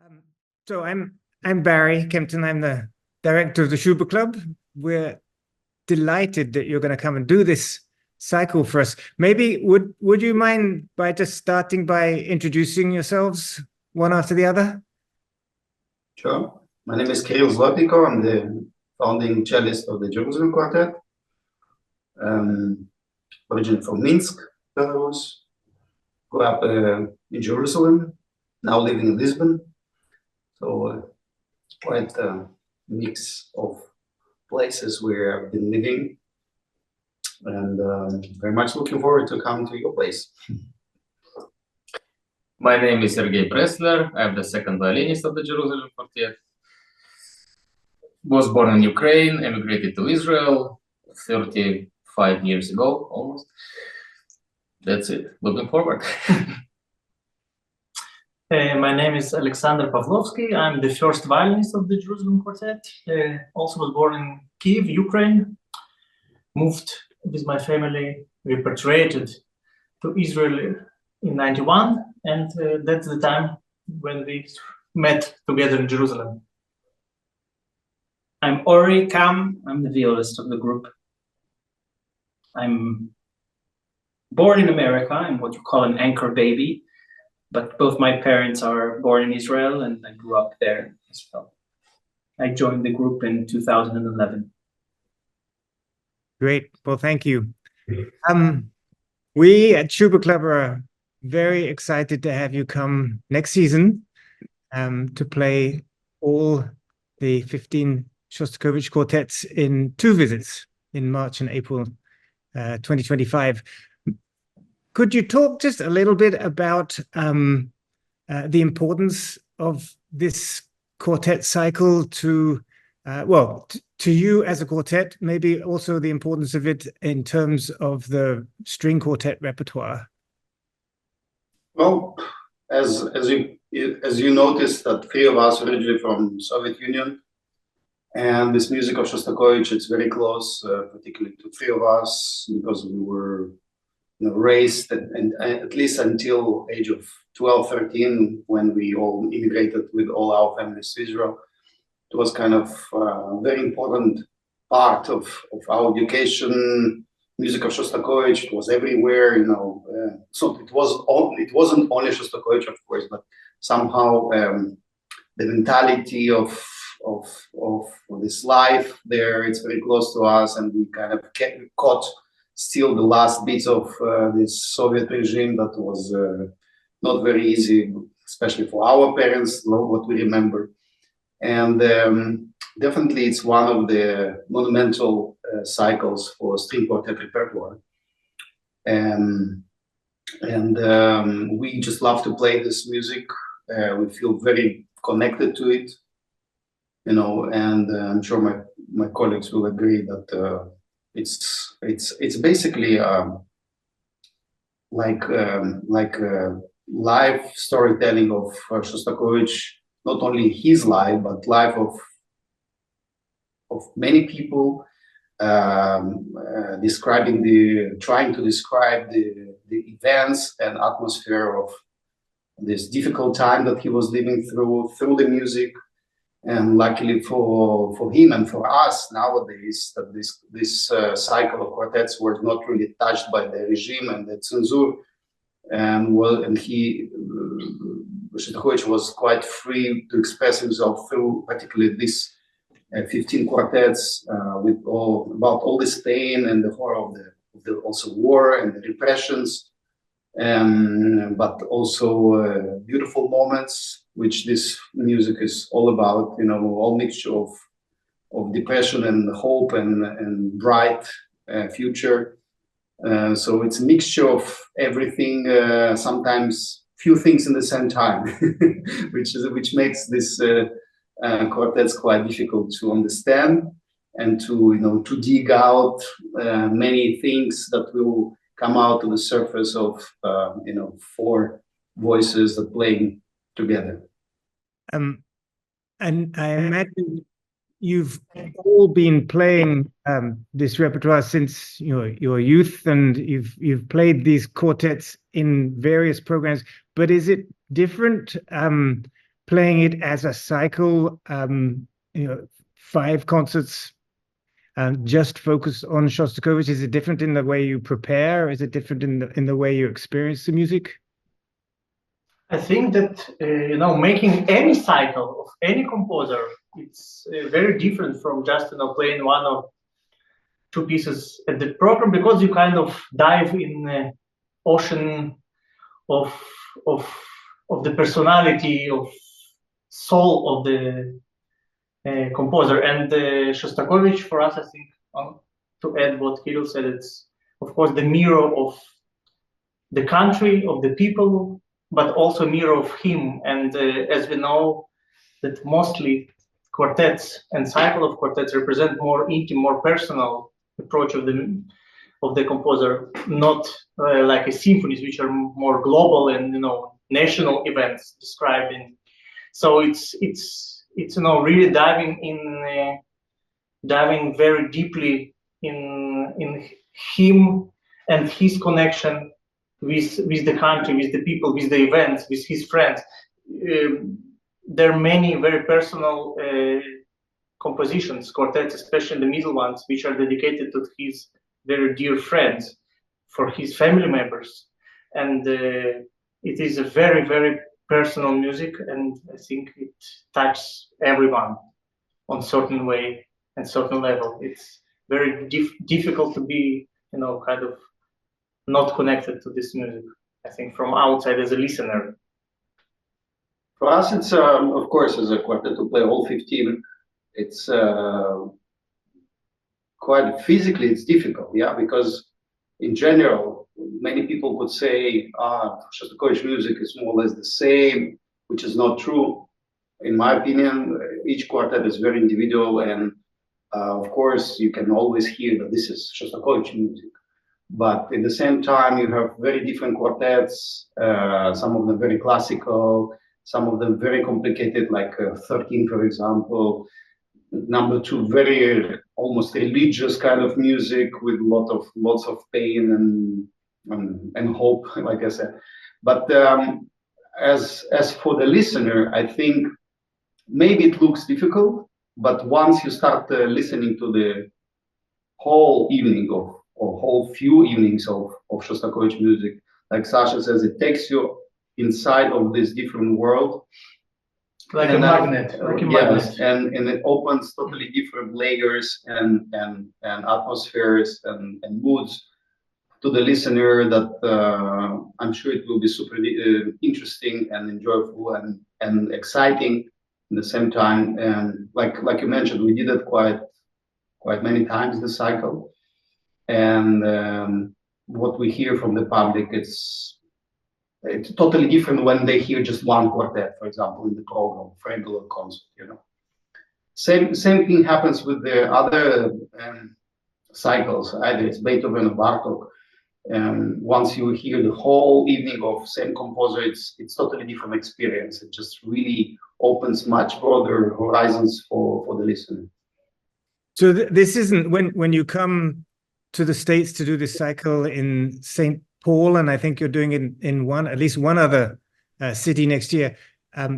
Um, so I'm Barry Kempton. I'm the director of the Schubert Club. We're delighted that you're going to come and do this cycle for us. Maybe would you mind by just starting by introducing yourselves one after the other? Sure. My name is Kirill Zlotnikov. I'm the founding cellist of the Jerusalem Quartet. Originally from Minsk, Belarus. Grew up in Jerusalem, now living in Lisbon. So quite a mix of places where I've been living, and very much looking forward to come to your place. My name is Sergei Pressler. I'm the second violinist of the Jerusalem Quartet. Was born in Ukraine, emigrated to Israel 35 years ago, almost. That's it. Looking forward. My name is Alexander Pavlovsky. I'm the first violinist of the Jerusalem Quartet. Also was born in Kiev, Ukraine. Moved with my family, repatriated to Israel in '91, and that's the time when we met together in Jerusalem. I'm Ori Kam. I'm the violist of the group. I'm born in America. I'm what you call an anchor baby, but both my parents are born in Israel, and I grew up there as well. I joined the group in 2011. Great. Well, thank you. We at Schubert Club are very excited to have you come next season to play all the 15 Shostakovich quartets in 2 visits in March and April 2025. Could you talk just a little bit about the importance of this quartet cycle to you as a quartet, maybe also the importance of it in terms of the string quartet repertoire? Well, as you noticed, that 3 of us originally from Soviet Union, and this music of Shostakovich, it's very close, particularly to 3 of us, because we were raised, and at least until age of 12, 13, when we all immigrated with all our families to Israel. It was kind of a very important part of our education. Music of Shostakovich, it was everywhere, so it wasn't only Shostakovich, of course, but somehow the mentality of this life there, it's very close to us, and we kind of caught still the last bits of this Soviet regime that was not very easy, especially for our parents, what we remember. And definitely it's one of the monumental cycles for string quartet repertoire. And we just love to play this music. We feel very connected to it, and I'm sure my colleagues will agree that it's basically like live storytelling of Shostakovich, not only his life, but life of many people, trying to describe the events and atmosphere of this difficult time that he was living through the music. And luckily for him and for us nowadays, that this cycle of quartets were not really touched by the regime and the censor, and Shostakovich was quite free to express himself through particularly these 15 quartets about all this pain and the horror of the also war and the repressions, but also beautiful moments, which this music is all about, all mixture of depression and hope and bright future. So it's a mixture of everything, sometimes few things in the same time, which makes this quartets quite difficult to understand and to dig out many things that will come out to the surface of 4 voices that playing together. And I imagine you've all been playing this repertoire since your youth, and you've played these quartets in various programs. But is it different playing it as a cycle, you know, 5 concerts just focused on Shostakovich? Is it different in the way you prepare? Is it different in the way you experience the music? I think that you know, making any cycle of any composer, it's very different from just, you know, playing 1 or 2 pieces at the program, because you kind of dive in the ocean of the personality, of soul of the composer. And Shostakovich, for us, I think, to add what Kirill said, it's of course the mirror of the country, of the people, but also mirror of him. And as we know, that mostly quartets and cycle of quartets represent more intimate, more personal approach of the composer, not like a symphonies, which are more global and, you know, national events described in. So it's you know, really diving very deeply in him and his connection with the country, with the people, with the events, with his friends. There are many very personal compositions, quartets, especially the middle ones, which are dedicated to his very dear friends, for his family members. And it is a very, very personal music, and I think it touches everyone on certain way and certain level. It's very difficult to be, you know, kind of not connected to this music, I think, from outside as a listener. For us, it's of course, as a quartet to play all 15, it's quite physically, it's difficult, yeah, because in general, many people would say Shostakovich music is more or less the same, which is not true. In my opinion, each quartet is very individual, and of course, you can always hear that this is Shostakovich music. But at the same time, you have very different quartets, some of them very classical, some of them very complicated, like 13, for example. Number 2, very almost religious kind of music with lots of pain and hope, like I said. But as for the listener, I think maybe it looks difficult, but once you start listening to the whole evening or whole few evenings of Shostakovich music, like Sasha says, it takes you inside of this different world. Like a magnet, like a magnet. And it opens totally different layers and atmospheres and moods to the listener that I'm sure it will be super interesting and enjoyable and exciting at the same time. And like you mentioned, we did it quite many times, the cycle. And what we hear from the public, it's totally different when they hear just one quartet, for example, in the program, for regular concert, you know. Same thing happens with the other cycles, either it's Beethoven or Bartok. Once you hear the whole evening of same composer, it's totally different experience. It just really opens much broader horizons for the listener. So this isn't when you come to the States to do this cycle in St. Paul, and I think you're doing it in at least one other city next year.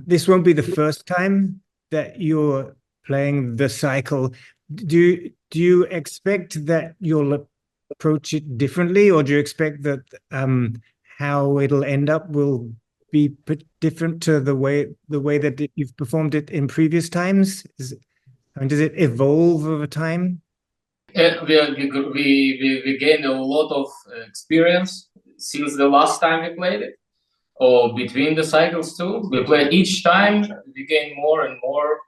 This won't be the first time that you're playing the cycle. Do you expect that you'll approach it differently, or do you expect that how it'll end up will be different to the way that you've performed it in previous times? Does it evolve over time? We gained a lot of experience since the last time we played it, or between the cycles too. We played each time, we gain more and more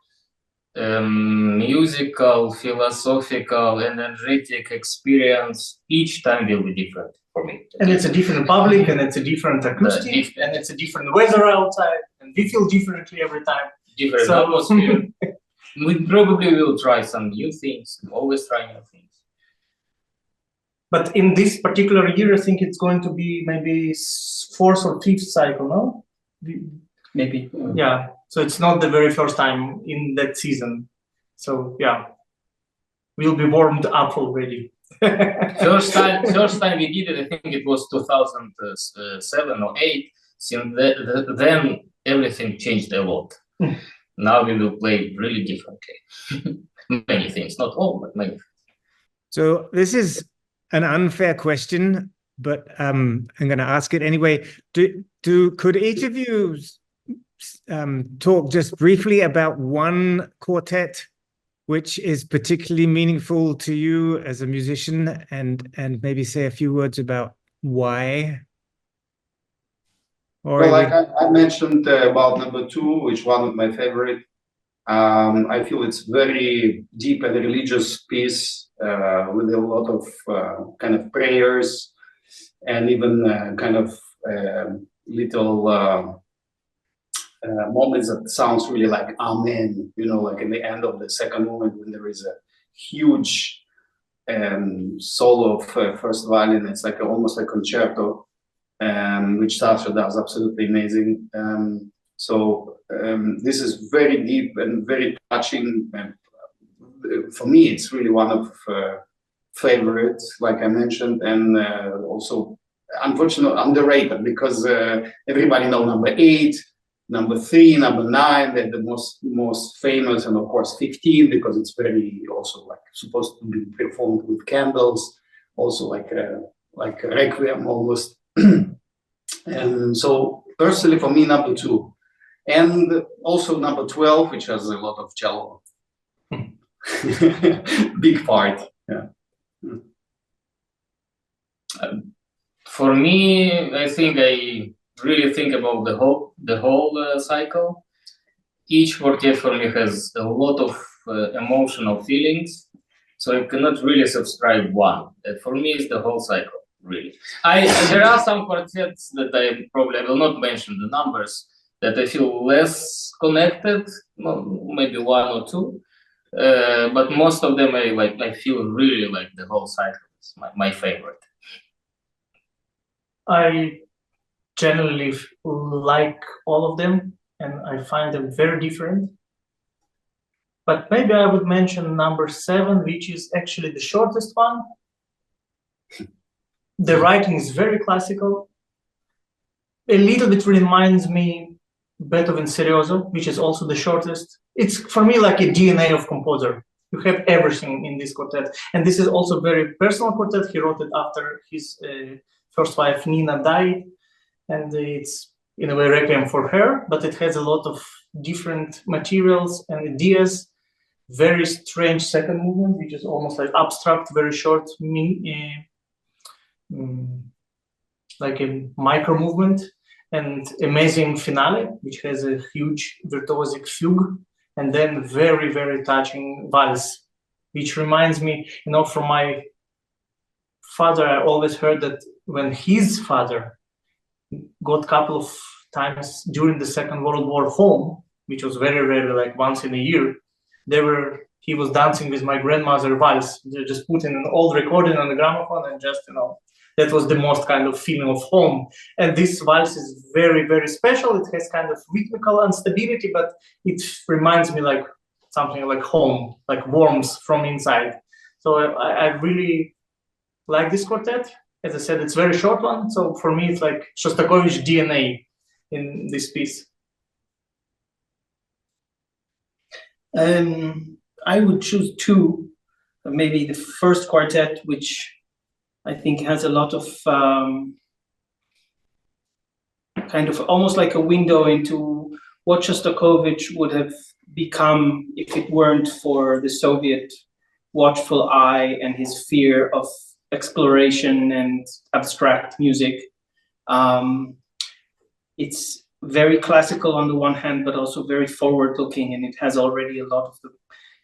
musical, philosophical, energetic experience. Each time will be different for me. And it's a different public, and it's a different acoustic, and it's a different weather outside, and we feel differently every time. Different atmosphere. We probably will try some new things. We always try new things. But in this particular year, I think it's going to be maybe 4th or 5th cycle, no? Maybe. Yeah. So it's not the very first time in that season. So yeah, we'll be warmed up already. First time we did it, I think it was 2007 or 8. Since then, everything changed a lot. Now we will play really differently. Many things, not all, but many. So this is an unfair question, but I'm going to ask it anyway. Could each of you talk just briefly about one quartet which is particularly meaningful to you as a musician, and maybe say a few words about why? Or well, like I mentioned about number 2, which is one of my favorite. I feel it's very deep and religious piece with a lot of kind of prayers and even kind of little moments that sounds really like Amen, you know, like in the end of the second movement when there is a huge solo of first violin. It's like almost a concerto, which Sasha does absolutely amazing. So this is very deep and very touching. And for me, it's really one of favorites, like I mentioned, and also unfortunately underrated because everybody knows number 8, number 3, number 9. They're the most famous, and of course 15 because it's very also like supposed to be performed with candles, also like a requiem almost. And so personally, for me, number 2. And also number 12, which has a lot of cello. Big part, yeah. For me, I think I really think about the whole cycle. Each quartet for me has a lot of emotional feelings, so I cannot really subscribe one. For me, it's the whole cycle, really. There are some quartets that I will not mention the numbers, that I feel less connected, maybe 1 or 2, but most of them I feel really like the whole cycle. It's my favorite. I generally like all of them, and I find them very different. But maybe I would mention number 7, which is actually the shortest one. The writing is very classical. A little bit reminds me Beethoven Serioso, which is also the shortest. It's for me like a DNA of composer. You have everything in this quartet, and this is also very personal quartet. He wrote it after his first wife Nina died, and it's in a way requiem for her. But it has a lot of different materials and ideas. Very strange second movement, which is almost like abstract, very short, like a micro movement. And amazing finale, which has a huge virtuosic fugue, and then very, very touching valse, which reminds me, you know, from my father. I always heard that when his father got a couple of times during the Second World War home, which was very rare, like once in a year, he was dancing with my grandmother valse. They just put in an old recording on the gramophone and just, you know, that was the most kind of feeling of home. And this valse is very, very special. It has kind of rhythmical instability, but it reminds me like something like home, like warmth from inside. So I really like this quartet. As I said, it's a very short one. So for me, it's like Shostakovich DNA in this piece. I would choose 2. Maybe the first quartet, which I think has a lot of kind of almost like a window into what Shostakovich would have become if it weren't for the Soviet watchful eye and his fear of exploration and abstract music. It's very classical on the one hand, but also very forward-looking, and it has already a lot of the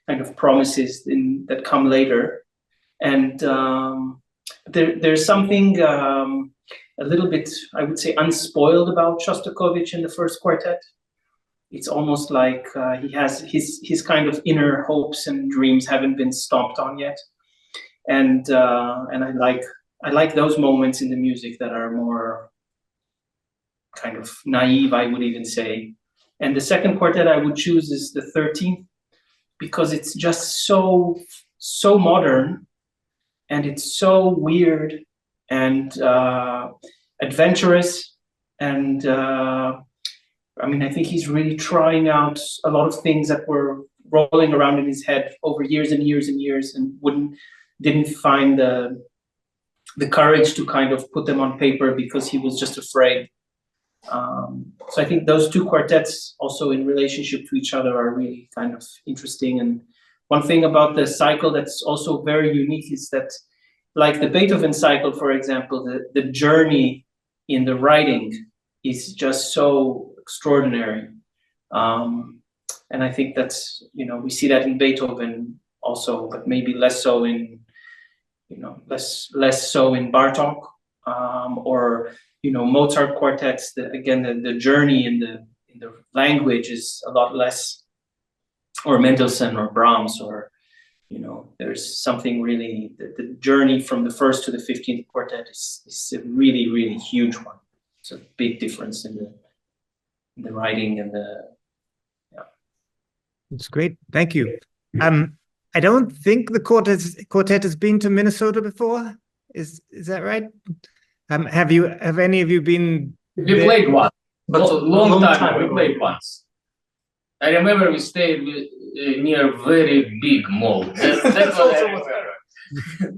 kind of promises that come later. And there's something a little bit, I would say, unspoiled about Shostakovich in the first quartet. It's almost like he has his kind of inner hopes and dreams haven't been stomped on yet, and I like those moments in the music that are more kind of naive, I would even say. And the second quartet I would choose is the 13th, because it's just so modern, and it's so weird and adventurous and I mean, I think he's really trying out a lot of things that were rolling around in his head over years and years and years, and didn't find the courage to kind of put them on paper because he was just afraid. So I think those two quartets also in relationship to each other are really kind of interesting. And one thing about the cycle that's also very unique is that, like the Beethoven cycle, for example, the journey in the writing is just so extraordinary. And I think that's, you know, we see that in Beethoven also, but maybe less so in, you know, less so in Bartok, or, you know, Mozart quartets. Again, the journey in the language is a lot less, or Mendelssohn or Brahms, or, you know, there's something really, the journey from the first to the 15th quartet is a really, really huge one. It's a big difference in the writing and the, yeah. It's great. Thank you. I don't think the quartet has been to Minnesota before. Is that right? Have any of you been? We there? played once, But but long time ago. we played once. I remember we stayed near very big mall. That's what I remember.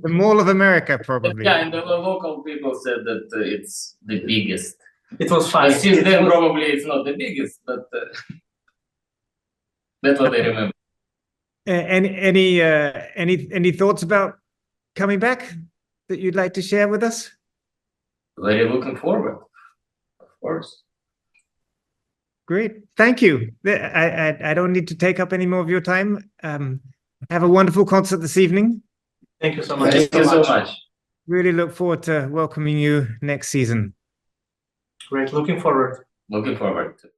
The Mall of America, probably. Yeah, and the local people said that it's the biggest. It was fun. But since then, probably it's not the biggest, but that's what I remember. Any thoughts about coming back that you'd like to share with us? Very looking forward, of course. Great, thank you. I don't need to take up any more of your time. Have a wonderful concert this evening. Thank you so much. Thank you so much. Really look forward to welcoming you next season. Great, looking forward. Looking forward to.